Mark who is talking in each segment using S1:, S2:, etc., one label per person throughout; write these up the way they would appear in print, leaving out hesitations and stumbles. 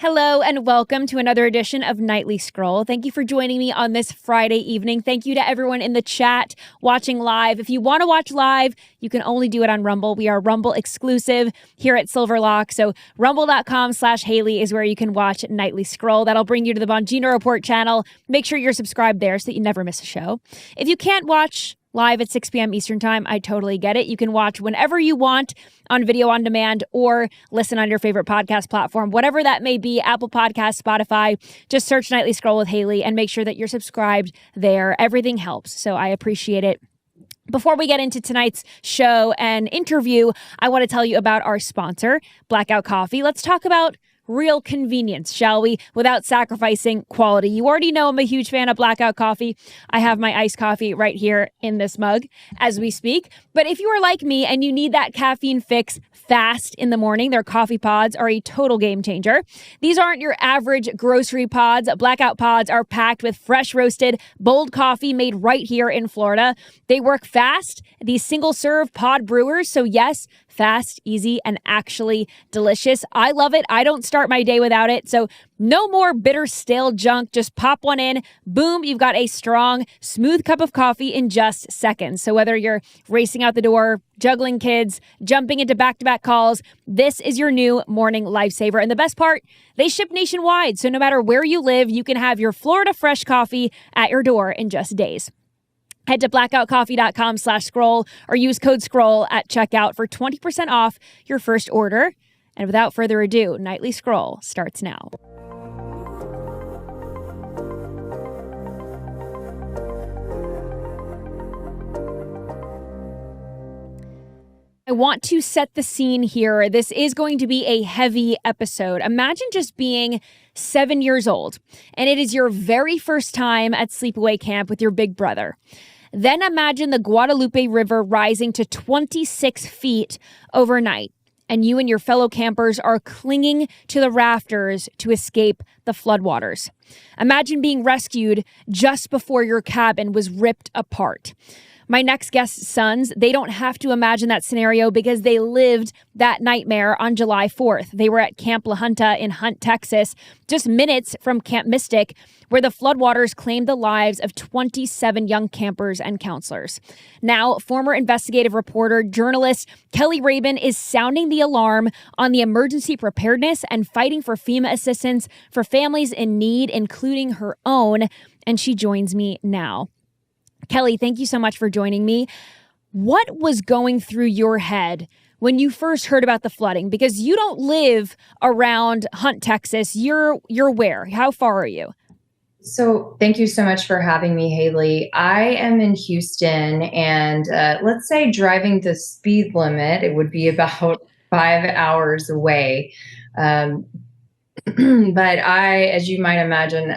S1: Hello and welcome to another edition of Nightly Scroll. Thank you for joining me on this Friday evening. Thank you to everyone in the chat watching live. If you want to watch live, you can only do it on Rumble. We are Rumble exclusive here at Silverlock. So rumble.com/Haley is where you can watch Nightly Scroll. That'll bring you to the Bongino Report channel. Make sure you're subscribed there so that you never miss a show. If you can't watch live at 6 p.m. Eastern time, I totally get it. You can watch whenever you want on video on demand or listen on your favorite podcast platform, whatever that may be, Apple Podcasts, Spotify. Just search Nightly Scroll with Haley and make sure that you're subscribed there. Everything helps, so I appreciate it. Before we get into tonight's show and interview, I want to tell you about our sponsor, Blackout Coffee. Let's talk about real convenience, shall we? Without sacrificing quality. You already know I'm a huge fan of Blackout Coffee. I have my iced coffee right here in this mug as we speak. But if you are like me and you need that caffeine fix fast in the morning, their coffee pods are a total game changer. These aren't your average grocery pods. Blackout pods are packed with fresh roasted, bold coffee made right here in Florida. They work fast. These single serve pod brewers. So yes, fast, easy, and actually delicious. I love it. I don't start my day without it. So no more bitter, stale junk. Just pop one in. Boom, you've got a strong, smooth cup of coffee in just seconds. So whether you're racing out the door, juggling kids, jumping into back-to-back calls, this is your new morning lifesaver. And the best part, they ship nationwide. So no matter where you live, you can have your Florida fresh coffee at your door in just days. Head to blackoutcoffee.com/scroll or use code SCROLL at checkout for 20% off your first order. And without further ado, Nightly Scroll starts now. I want to set the scene here. This is going to be a heavy episode. Imagine just being 7 years old, and it is your very first time at sleepaway camp with your big brother. Then imagine the Guadalupe River rising to 26 feet overnight, and you and your fellow campers are clinging to the rafters to escape the floodwaters. Imagine being rescued just before your cabin was ripped apart. My next guest's sons, they don't have to imagine that scenario because they lived that nightmare on July 4th. They were at Camp La Junta in Hunt, Texas, just minutes from Camp Mystic, where the floodwaters claimed the lives of 27 young campers and counselors. Now, former investigative reporter, journalist Kelly Rabin is sounding the alarm on the emergency preparedness and fighting for FEMA assistance for families in need, including her own, and she joins me now. Kelly, thank you so much for joining me. What was going through your head when you first heard about the flooding? Because you don't live around Hunt, Texas. You're where? How far are you?
S2: So thank you so much for having me, Haley. I am in Houston, and let's say driving the speed limit, it would be about 5 hours away. But as you might imagine,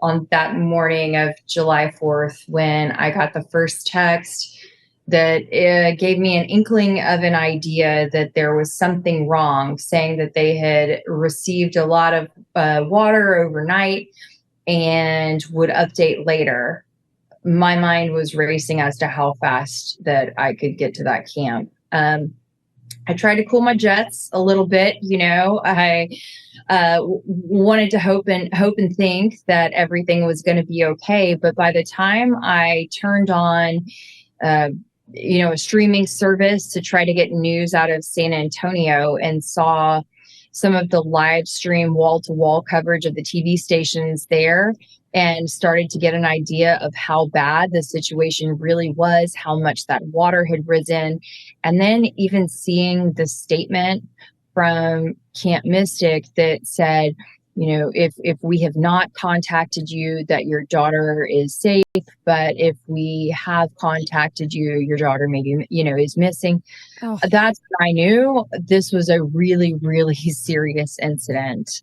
S2: on that morning of July 4th, when I got the first text that gave me an inkling of an idea that there was something wrong, saying that they had received a lot of water overnight and would update later, my mind was racing as to how fast that I could get to that camp. I tried to cool my jets a little bit. I wanted to hope and think that everything was going to be okay. But by the time I turned on, a streaming service to try to get news out of San Antonio and saw some of the live stream wall-to-wall coverage of the TV stations there, and started to get an idea of how bad the situation really was, how much that water had risen. And then even seeing the statement from Camp Mystic that said, if we have not contacted you, that your daughter is safe, but if we have contacted you, your daughter maybe, is missing. Oh. That's when I knew this was a really, really serious incident,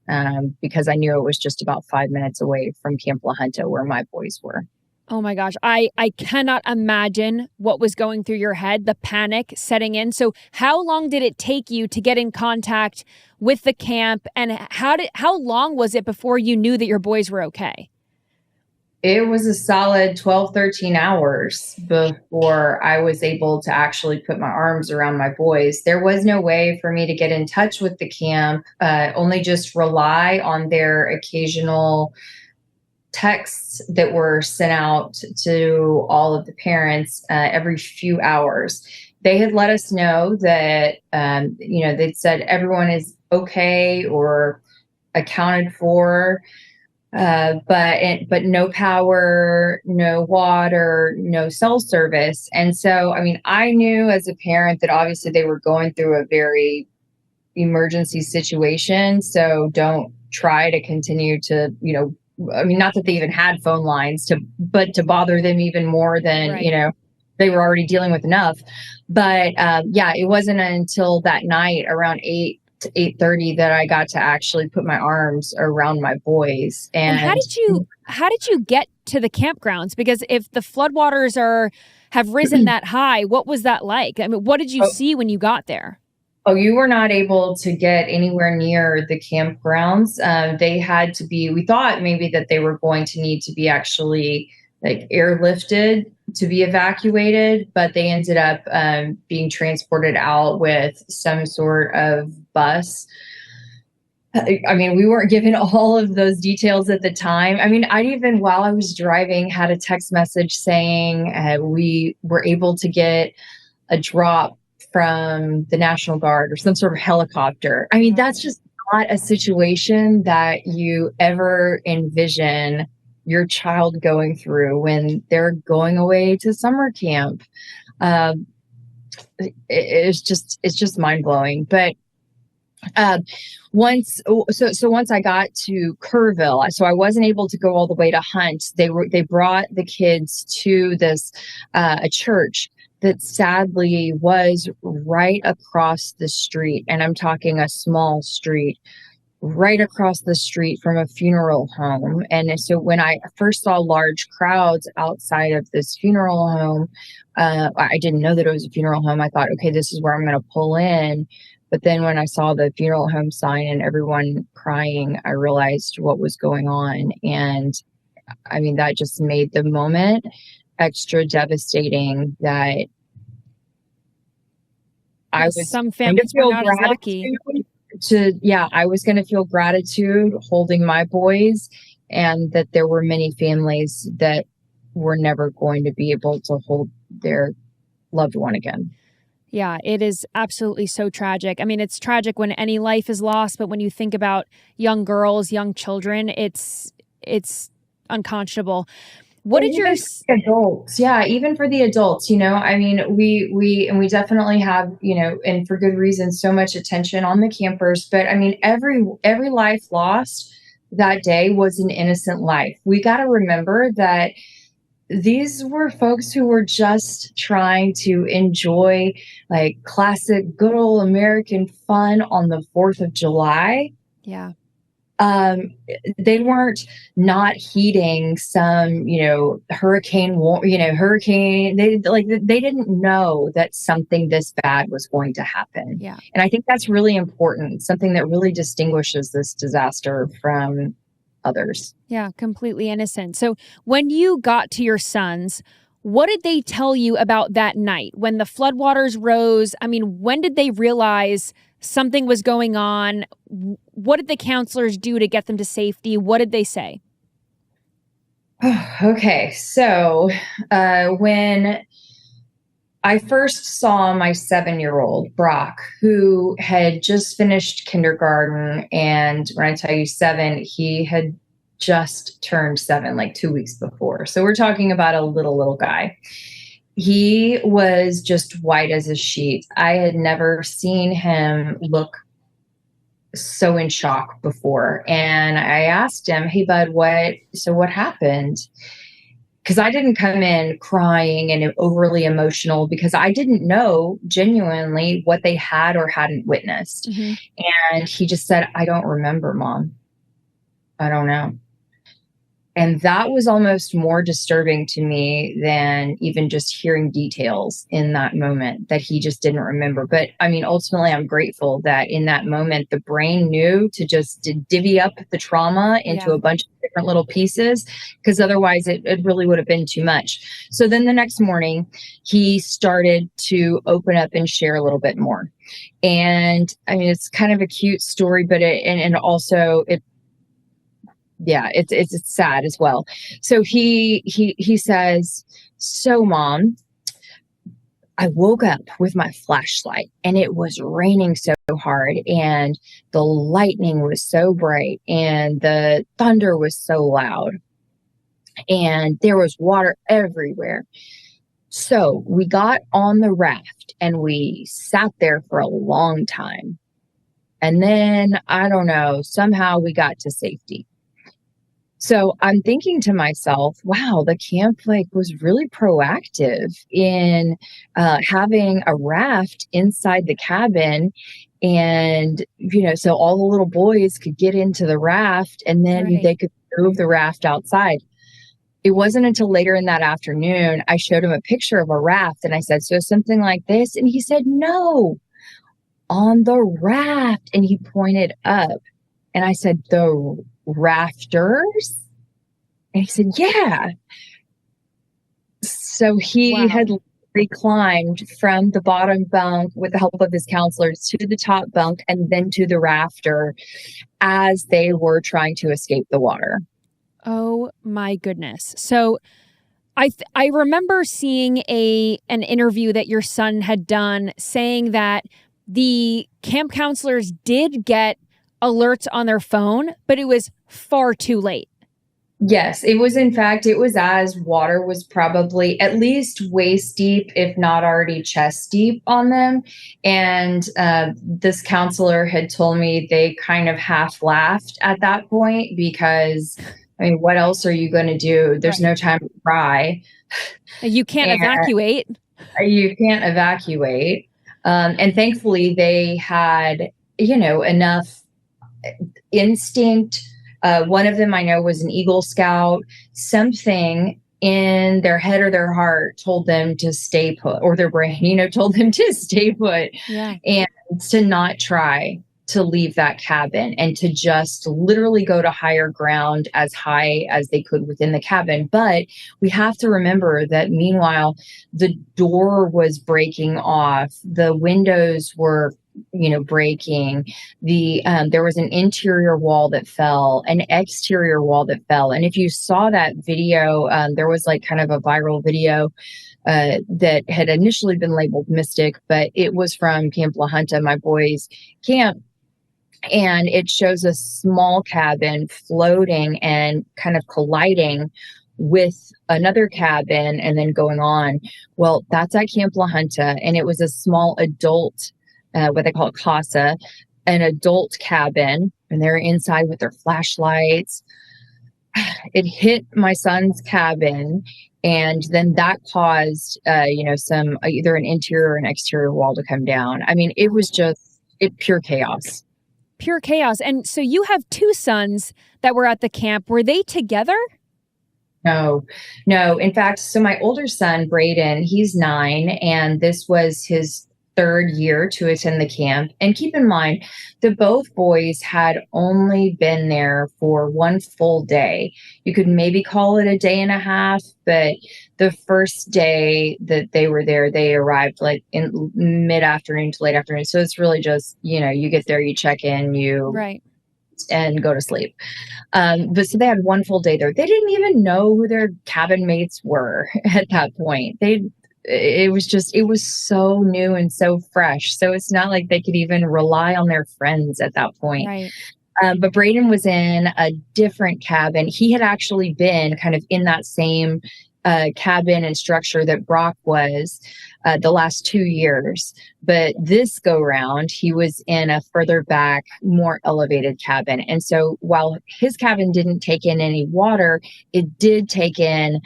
S2: because I knew it was just about 5 minutes away from Camp La Junta where my boys were.
S1: Oh my gosh, I cannot imagine what was going through your head, the panic setting in. So how long did it take you to get in contact with the camp, and how long was it before you knew that your boys were okay?
S2: It was a solid 12, 13 hours before I was able to actually put my arms around my boys. There was no way for me to get in touch with the camp, only just rely on their occasional texts that were sent out to all of the parents every few hours. They had let us know that, they'd said everyone is okay or accounted for, but no power, no water, no cell service. And so, I mean, I knew as a parent that obviously they were going through a very emergency situation. So don't try to continue to, I mean, not that they even had phone lines but to bother them even more than,
S1: Right.
S2: they were already dealing with enough. But yeah, it wasn't until that night around 8 to 8:30 that I got to actually put my arms around my boys.
S1: And
S2: And
S1: how did you get to the campgrounds? Because if the floodwaters have risen that high, what was that like? I mean, what did you
S2: oh,
S1: see when you got there?
S2: oh, you were not able to get anywhere near the campgrounds. They had to be, we thought maybe that they were going to need to be actually like airlifted to be evacuated, but they ended up being transported out with some sort of bus. I mean, we weren't given all of those details at the time. I mean, I even, while I was driving, had a text message saying we were able to get a drop from the National Guard or some sort of helicopter. I mean, that's just not a situation that you ever envision your child going through when they're going away to summer camp. Um, it's just mind blowing. But uh, once I got to Kerrville, so I wasn't able to go all the way to Hunt. They brought the kids to this a church that sadly was right across the street, and I'm talking a small street right across the street from a funeral home. And so when I first saw large crowds outside of this funeral home, I didn't know that it was a funeral home. I thought, okay, this is where I'm going to pull in. But then when I saw the funeral home sign and everyone crying, I realized what was going on. And I mean, that just made the moment extra devastating that I
S1: Yes,
S2: was
S1: some
S2: going to
S1: families were
S2: feel
S1: not as lucky.
S2: gratitude I was going to feel gratitude holding my boys, and that there were many families that were never going to be able to hold their loved one again.
S1: Yeah, it is absolutely so tragic. I mean, it's tragic when any life is lost, but when you think about young girls, young children, it's unconscionable. What
S2: And
S1: did your
S2: even for the adults, yeah, even for the adults, I mean, we definitely have, and for good reason, so much attention on the campers. But I mean, every life lost that day was an innocent life. We got to remember that these were folks who were just trying to enjoy like classic good old American fun on the 4th of July.
S1: Yeah.
S2: um they weren't not heeding some hurricane they didn't know that something this bad was going to happen.
S1: Yeah.
S2: And I think that's really important, something that really distinguishes this disaster from others.
S1: Yeah, completely innocent. So, when you got to your sons, what did they tell you about that night when the floodwaters rose? I mean, when did they realize something was going on? What did the counselors do to get them to safety? What did they say?
S2: Okay, so when I first saw my 7-year-old, Brock, who had just finished kindergarten. And when I tell you 7, he had just turned 7 like 2 weeks before. So we're talking about a little guy. He was just white as a sheet. I had never seen him look so in shock before. And I asked him, "Hey, bud, what happened?" Because I didn't come in crying and overly emotional, because I didn't know genuinely what they had or hadn't witnessed.
S1: Hmm.
S2: And he just said, "I don't remember, Mom. I don't know." And that was almost more disturbing to me than even just hearing details in that moment that he just didn't remember. But I mean, ultimately, I'm grateful that in that moment, the brain knew to just divvy up the trauma into
S1: Yeah.
S2: a bunch of different little pieces, because otherwise it really would have been too much. So then the next morning, he started to open up and share a little bit more. And I mean, it's kind of a cute story, but and also it, yeah, it's sad as well. So he says, "So, Mom, I woke up with my flashlight and it was raining so hard and the lightning was so bright and the thunder was so loud and there was water everywhere. So we got on the raft and we sat there for a long time. And then I don't know, somehow we got to safety." So I'm thinking to myself, wow, the camp like was really proactive in having a raft inside the cabin. And, so all the little boys could get into the raft and then
S1: Right.
S2: they could move the raft outside. It wasn't until later in that afternoon, I showed him a picture of a raft and I said, "So something like this?" And he said, "No, on the raft." And he pointed up and I said, "The rafters?" And he said, "Yeah." So he
S1: Wow.
S2: had reclimbed from the bottom bunk with the help of his counselors to the top bunk and then to the rafter as they were trying to escape the water.
S1: Oh my goodness. So I remember seeing an interview that your son had done saying that the camp counselors did get alerts on their phone, but it was far too late.
S2: Yes, it was, in fact, it was as water was probably at least waist deep, if not already chest deep on them. And this counselor had told me they kind of half laughed at that point because, I mean, what else are you going to do? There's
S1: Right.
S2: no time to cry
S1: You can't
S2: and
S1: evacuate.
S2: you can't evacuate. And thankfully, they had, enough instinct. One of them I know was an Eagle Scout. Something in their head or their heart told them to stay put, or their brain, told them to stay put
S1: Yeah.
S2: and to not try to leave that cabin and to just literally go to higher ground as high as they could within the cabin. But we have to remember that meanwhile, the door was breaking off, the windows were breaking, there was an interior wall that fell, an exterior wall that fell. And if you saw that video, there was like kind of a viral video that had initially been labeled Mystic, but it was from Camp La Junta, my boys' camp. And it shows a small cabin floating and kind of colliding with another cabin and then going on. Well, that's at Camp La Junta. And it was a small adult, what they call a casa, an adult cabin. And they're inside with their flashlights. It hit my son's cabin. And then that caused, some either an interior or an exterior wall to come down. I mean, it was just pure chaos.
S1: Pure chaos. And so you have two sons that were at the camp. Were they together?
S2: No, no. In fact, so my older son, Braden, he's 9, and this was his third year to attend the camp. And keep in mind that both boys had only been there for one full day. You could maybe call it a day and a half, but the first day that they were there, they arrived like in mid-afternoon to late afternoon. So it's really just, you get there, you check in, you
S1: Right.
S2: and go to sleep. But so they had one full day there. They didn't even know who their cabin mates were at that point. It was so new and so fresh. So it's not like they could even rely on their friends at that point.
S1: Right.
S2: But Braden was in a different cabin. He had actually been kind of in that same cabin and structure that Brock was the last 2 years. But this go round, he was in a further back, more elevated cabin. And so while his cabin didn't take in any water, it did take in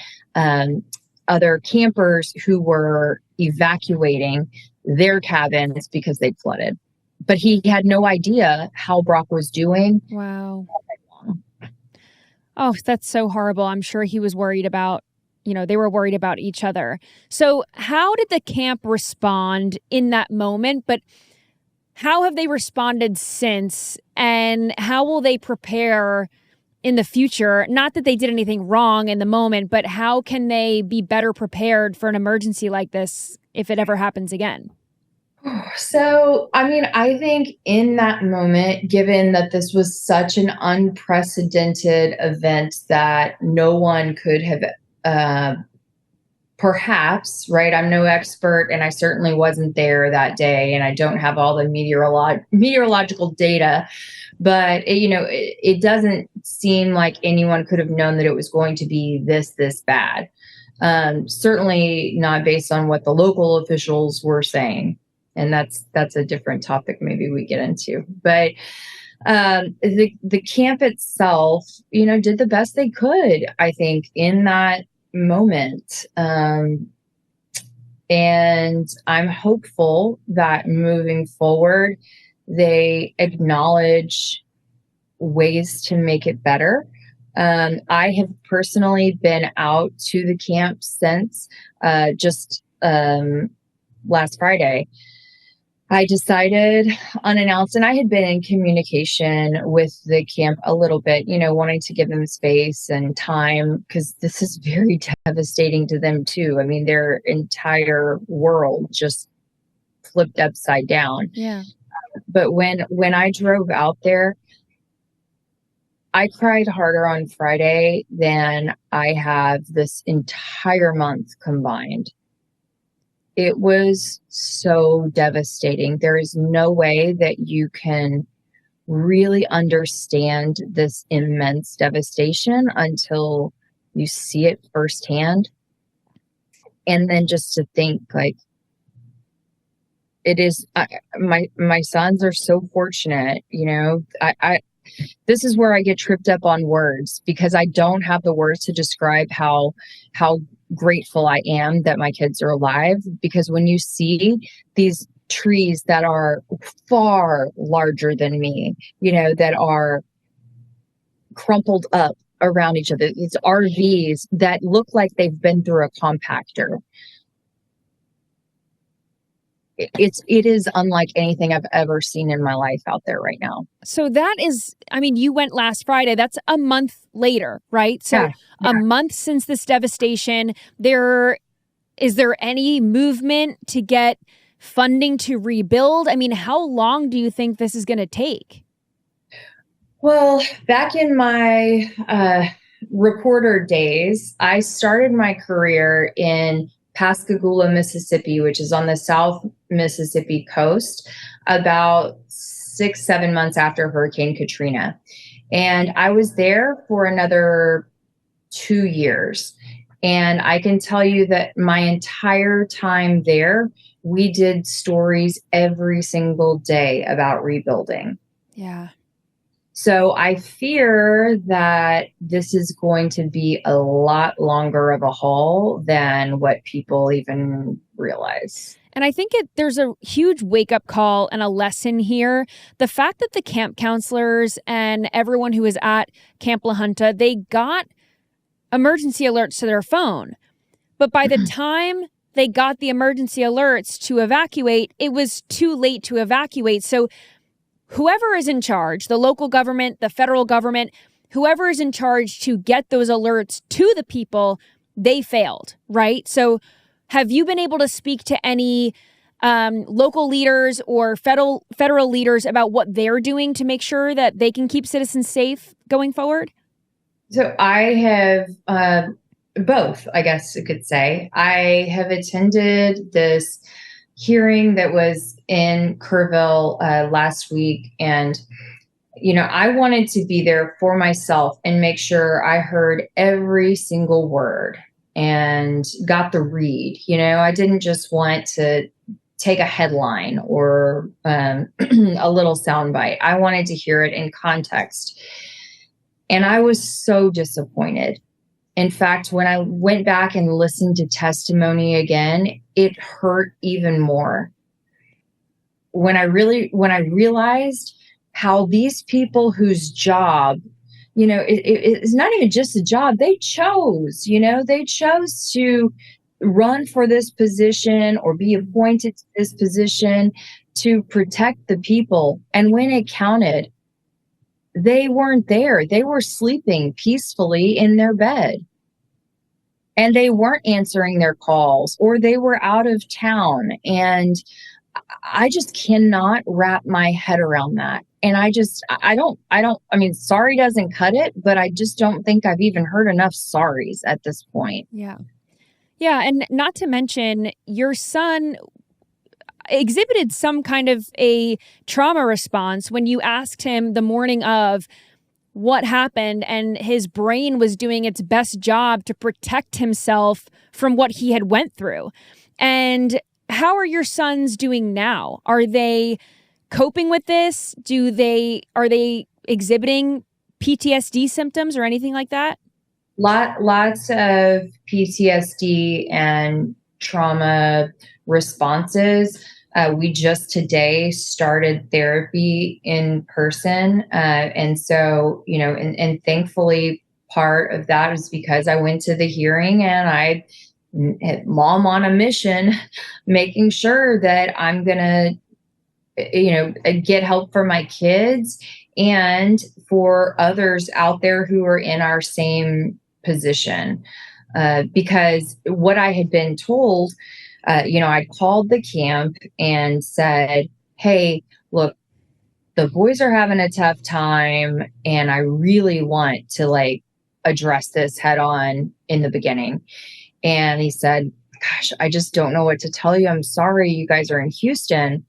S2: other campers who were evacuating their cabins because they'd flooded. But he had no idea how Brock was doing.
S1: Wow. Oh, that's so horrible. I'm sure he was worried about, they were worried about each other. So, how did the camp respond in that moment? But how have they responded since? And how will they prepare in the future? Not that they did anything wrong in the moment, but how can they be better prepared for an emergency like this if it ever happens again?
S2: So, I mean, I think in that moment, given that this was such an unprecedented event that no one could have uh, perhaps, right? I'm no expert and I certainly wasn't there that day and I don't have all the meteorological data, but it doesn't seem like anyone could have known that it was going to be this bad. Certainly not based on what the local officials were saying. And that's a different topic maybe we get into. But the camp itself, did the best they could, I think, in that moment. And I'm hopeful that moving forward, they acknowledge ways to make it better. I have personally been out to the camp since just last Friday. I decided unannounced, and I had been in communication with the camp a little bit, wanting to give them space and time because this is very devastating to them too. I mean, their entire world just flipped upside down.
S1: Yeah.
S2: But when I drove out there, I cried harder on Friday than I have this entire month combined. It was so devastating. There is no way that you can really understand this immense devastation until you see it firsthand. And then just to think, like, it is, my sons are so fortunate, I this is where I get tripped up on words because I don't have the words to describe how grateful I am that my kids are alive. Because when you see these trees that are far larger than me, that are crumpled up around each other, these RVs that look like they've been through a compactor. It is unlike anything I've ever seen in my life out there right now.
S1: So that is, I mean, you went last Friday. That's a month later, right? So
S2: Yeah.
S1: a month since this devastation, is there any movement to get funding to rebuild? I mean, how long do you think this is going to take?
S2: Well, back in my reporter days, I started my career in Pascagoula, Mississippi, which is on the South Mississippi coast, about 6, 7 months after Hurricane Katrina. And I was there for another 2 years. And I can tell you that my entire time there, we did stories every single day about rebuilding.
S1: Yeah.
S2: So I fear that this is going to be a lot longer of a haul than what people even realize.
S1: And I think there's a huge wake up call and a lesson here. The fact that the camp counselors and everyone who was at Camp La Junta, they got emergency alerts to their phone. But by the time they got the emergency alerts to evacuate, it was too late to evacuate. So whoever is in charge, the local government, the federal government, whoever is in charge to get those alerts to the people, they failed, right? So have you been able to speak to any local leaders or federal leaders about what they're doing to make sure that they can keep citizens safe going forward?
S2: So I have both, I guess you could say. I have attended this hearing that was in Kerrville last week. And, I wanted to be there for myself and make sure I heard every single word and got the read. I didn't just want to take a headline or a little soundbite. I wanted to hear it in context. And I was so disappointed. In fact, when I went back and listened to testimony again, it hurt even more. When I realized how these people whose job it's not even just a job. They chose to run for this position or be appointed to this position to protect the people. And when it counted, they weren't there. They were sleeping peacefully in their bed. And they weren't answering their calls, or they were out of town. And I just cannot wrap my head around that. And I mean, sorry doesn't cut it, but I just don't think I've even heard enough sorries at this point.
S1: Yeah. Yeah. And not to mention, your son exhibited some kind of a trauma response when you asked him the morning of what happened, and his brain was doing its best job to protect himself from what he had went through. And how are your sons doing now? Are they coping with this? Are they exhibiting PTSD symptoms or anything like that?
S2: Lots of PTSD and trauma responses. We just today started therapy in person. And so, and thankfully, part of that is because I went to the hearing and I had mom on a mission, making sure that I'm going to, get help for my kids and for others out there who are in our same position. Because what I had been told, I called the camp and said, hey, look, the boys are having a tough time and I really want to address this head on in the beginning. And he said, gosh, I just don't know what to tell you. I'm sorry, you guys are in Houston.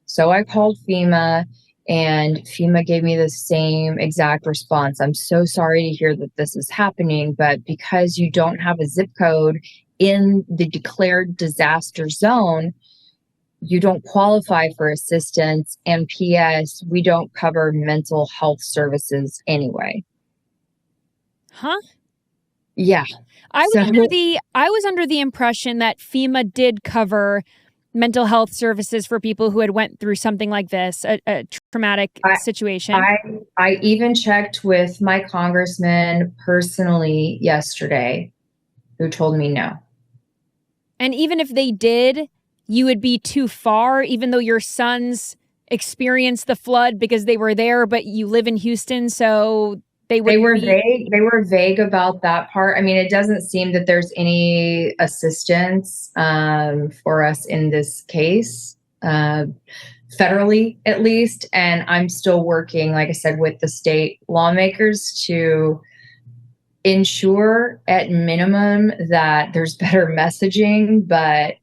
S2: So I called FEMA, and FEMA gave me the same exact response. I'm so sorry to hear that this is happening, but because you don't have a zip code in the declared disaster zone, you don't qualify for assistance. And PS, we don't cover mental health services anyway.
S1: Huh?
S2: Yeah.
S1: I was under the impression that FEMA did cover mental health services for people who had went through something like this, a traumatic situation.
S2: I even checked with my congressman personally yesterday, who told me no.
S1: And even if they did, you would be too far, even though your sons experienced the flood because they were there, but you live in Houston, so they were
S2: vague. They were vague about that part. I mean, it doesn't seem that there's any assistance for us in this case, federally at least. And I'm still working, like I said, with the state lawmakers to ensure at minimum that there's better messaging, but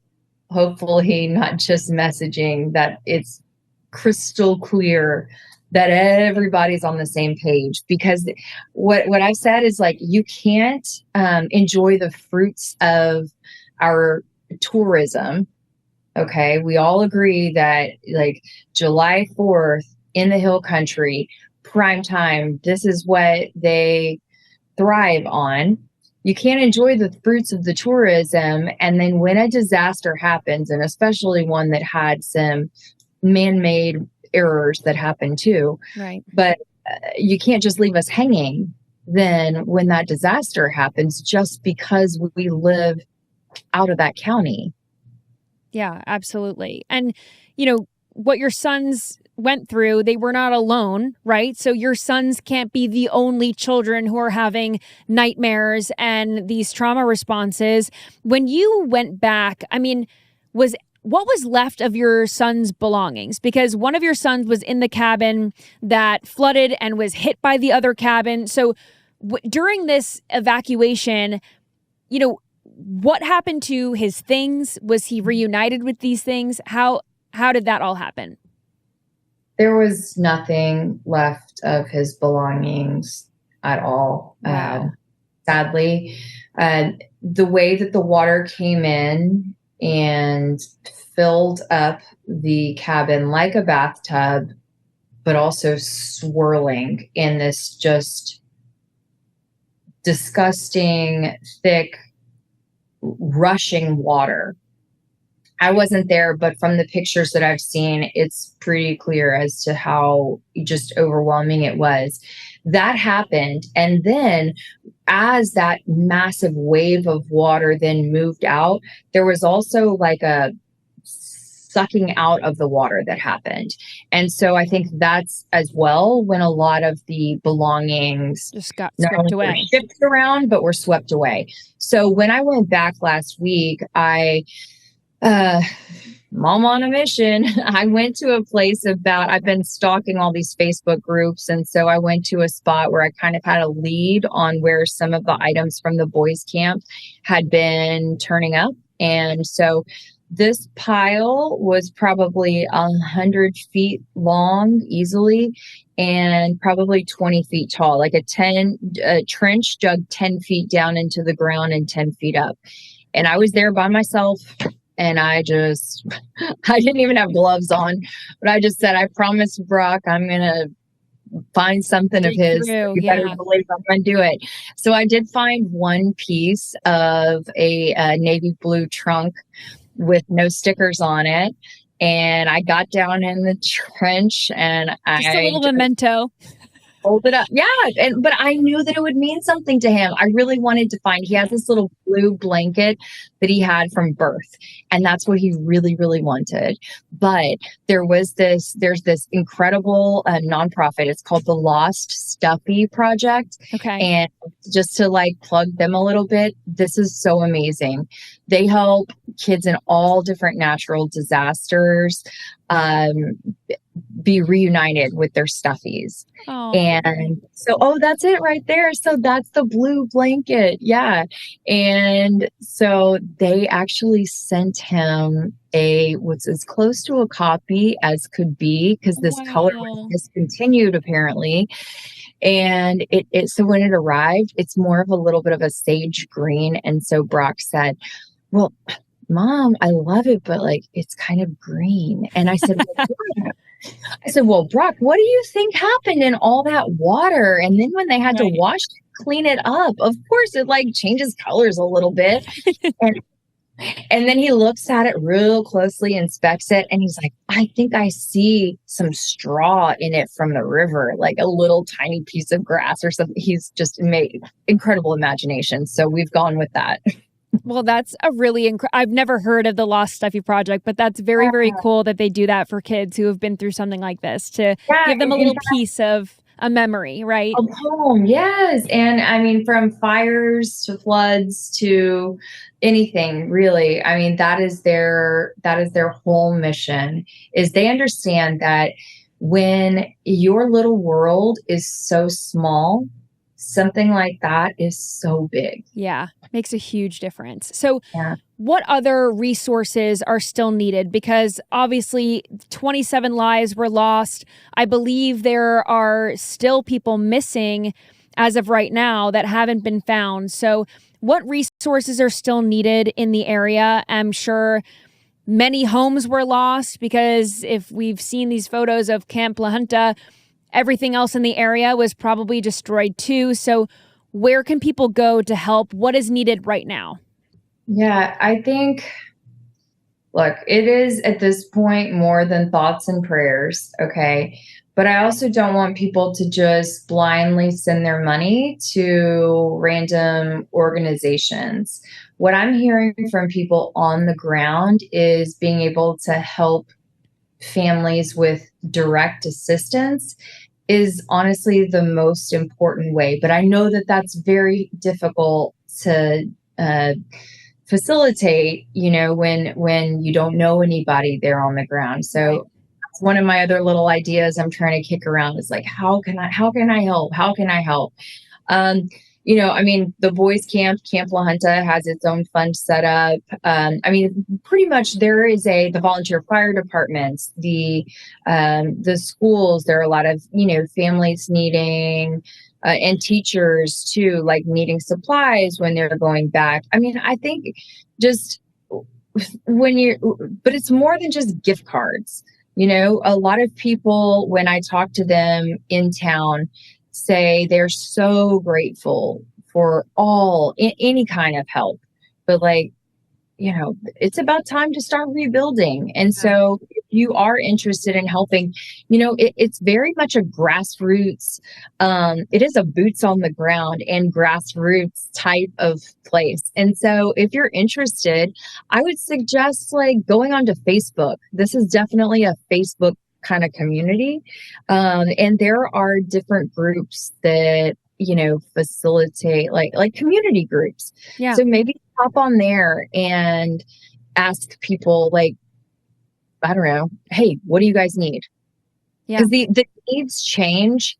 S2: hopefully not just messaging, that it's crystal clear that everybody's on the same page. Because what I've said is you can't enjoy the fruits of our tourism. Okay. We all agree that July 4th in the Hill Country, prime time, this is what they thrive on. You can't enjoy the fruits of the tourism. And then when a disaster happens, and especially one that had some man-made errors that happen too.
S1: Right.
S2: But you can't just leave us hanging then when that disaster happens just because we live out of that county.
S1: Yeah, absolutely. And, what your sons went through, they were not alone, right? So your sons can't be the only children who are having nightmares and these trauma responses. When you went back, I mean, what was left of your son's belongings? Because one of your sons was in the cabin that flooded and was hit by the other cabin. So during this evacuation, what happened to his things? Was he reunited with these things? How did that all happen?
S2: There was nothing left of his belongings at all.
S1: Wow.
S2: Sadly, the way that the water came in and filled up the cabin like a bathtub, but also swirling in this just disgusting, thick, rushing water. I wasn't there, but from the pictures that I've seen, it's pretty clear as to how just overwhelming it was. That happened. And then, as that massive wave of water then moved out, there was also like a sucking out of the water that happened. And so I think that's as well when a lot of the belongings
S1: Just got
S2: not
S1: stripped
S2: only were
S1: away.
S2: shipped around, but were swept away. So when I went back last week, uh, mom on a mission. I went to a place I've been stalking all these Facebook groups. And so I went to a spot where I kind of had a lead on where some of the items from the boys' camp had been turning up. And so this pile was probably 100 feet long easily and probably 20 feet tall, like a trench dug 10 feet down into the ground and 10 feet up. And I was there by myself. And I didn't even have gloves on, but I just said, I promised Brock I'm going to find something of his. You better believe I'm going to do it. So I did find one piece of a navy blue trunk with no stickers on it. And I got down in the trench and
S1: just a little memento.
S2: Hold it up. Yeah. But I knew that it would mean something to him. I really wanted to find, he has this little blue blanket that he had from birth. And that's what he really, really wanted. But there's this incredible nonprofit. It's called the Lost Stuffy Project.
S1: Okay.
S2: And just to like plug them a little bit, this is so amazing. They help kids in all different natural disasters be reunited with their stuffies.
S1: Oh.
S2: And so, that's it right there. So that's the blue blanket. Yeah. And so they actually sent him what's as close to a copy as could be, because this color was discontinued apparently. And so when it arrived, it's more of a little bit of a sage green. And so Brock said, well, Mom, I love it, but like it's kind of green. And I said, well, Brock, what do you think happened in all that water? And then when they had to wash it, clean it up, of course it like changes colors a little bit. And then he looks at it real closely, inspects it, and he's like, I think I see some straw in it from the river, like a little tiny piece of grass or something. He's just made incredible imagination. So we've gone with that.
S1: Well, that's a really I've never heard of the Lost Stuffy Project, but that's very, very cool that they do that for kids who have been through something like this to give them a little piece of a memory, right?
S2: Of home, yes. And I mean, from fires to floods to anything, really. I mean, that is their whole mission, is they understand that when your little world is so small, something like that is so big.
S1: Yeah, makes a huge difference. So what other resources are still needed? Because obviously 27 lives were lost. I believe there are still people missing as of right now that haven't been found. So what resources are still needed in the area? I'm sure many homes were lost, because if we've seen these photos of Camp La Junta, everything else in the area was probably destroyed too. So where can people go to help? What is needed right now?
S2: Yeah, I think, look, it is at this point more than thoughts and prayers. Okay. But I also don't want people to just blindly send their money to random organizations. What I'm hearing from people on the ground is being able to help families with direct assistance is honestly the most important way. But I know that that's very difficult to facilitate, when you don't know anybody there on the ground. So that's one of my other little ideas I'm trying to kick around is like, how can I help? How can I help? I mean, the boys' Camp La Junta has its own fund set up. I mean, pretty much there is the volunteer fire departments, the schools. There are a lot of, families needing, and teachers too, like needing supplies when they're going back. I mean, I think just but it's more than just gift cards. A lot of people, when I talk to them in town, say they're so grateful for any kind of help, but like it's about time to start rebuilding. And so if you are interested in helping, it's very much a grassroots, it is a boots on the ground and grassroots type of place. And so if you're interested, I would suggest like going onto Facebook. This is definitely a Facebook kind of community. And there are different groups that, facilitate like community groups.
S1: Yeah.
S2: So maybe hop on there and ask people like, I don't know, hey, what do you guys need?
S1: Yeah.
S2: Because the needs change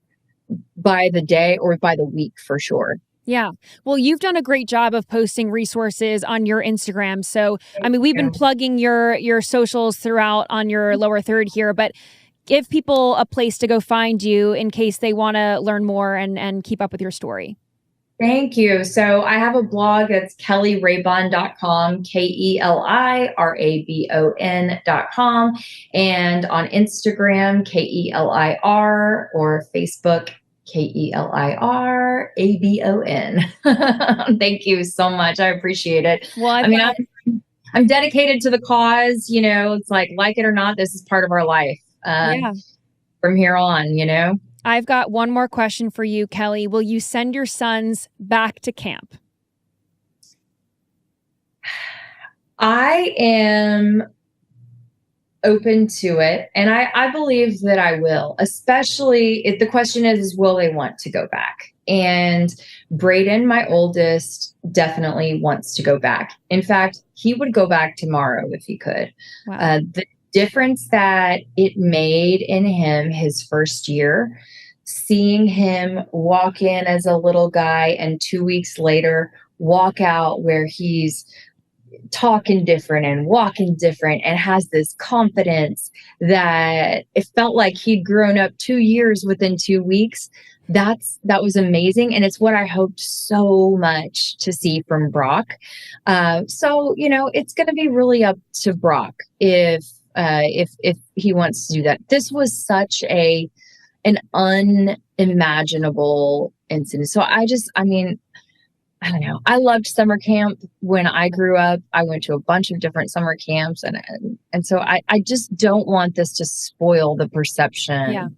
S2: by the day or by the week for sure.
S1: Yeah. Well, you've done a great job of posting resources on your Instagram. So, I mean, we've been plugging your socials throughout on your lower third here, but give people a place to go find you in case they want to learn more and keep up with your story.
S2: Thank you. So I have a blog that's kellyrabon.com, KELIRABON.com, and on Instagram, KELIR, or Facebook, KELIRABON. Thank you so much. I appreciate it.
S1: Well,
S2: I'm dedicated to the cause. It's like it or not, this is part of our life. From here on.
S1: I've got one more question for you, Kelly. Will you send your sons back to camp?
S2: I am open to it, and I believe that I will, especially if the question is will they want to go back? And Braden, my oldest, definitely wants to go back. In fact, he would go back tomorrow if he could.
S1: Wow.
S2: The difference that it made in him his first year, seeing him walk in as a little guy and 2 weeks later walk out where he's talking different and walking different and has this confidence that it felt like he'd grown up 2 years within 2 weeks. That was amazing. And it's what I hoped so much to see from Brock. So, it's going to be really up to Brock if he wants to do that. This was such an unimaginable incident. So I don't know. I loved summer camp when I grew up. I went to a bunch of different summer camps, and so I just don't want this to spoil the perception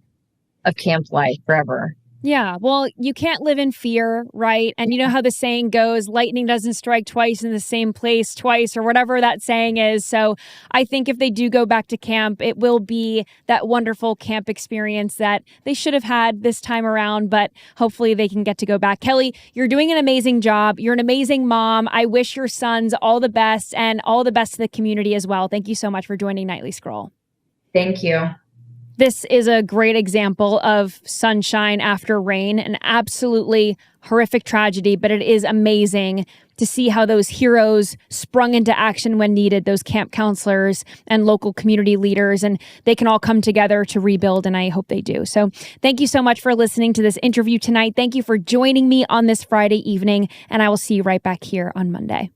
S2: of camp life forever.
S1: Yeah, well, you can't live in fear, right? And you know how the saying goes, lightning doesn't strike twice in the same place twice, or whatever that saying is. So I think if they do go back to camp, it will be that wonderful camp experience that they should have had this time around, but hopefully they can get to go back. Kelly, you're doing an amazing job. You're an amazing mom. I wish your sons all the best and all the best to the community as well. Thank you so much for joining Nightly Scroll.
S2: Thank you.
S1: This is a great example of sunshine after rain, an absolutely horrific tragedy, but it is amazing to see how those heroes sprung into action when needed, those camp counselors and local community leaders, and they can all come together to rebuild, and I hope they do. So thank you so much for listening to this interview tonight. Thank you for joining me on this Friday evening, and I will see you right back here on Monday.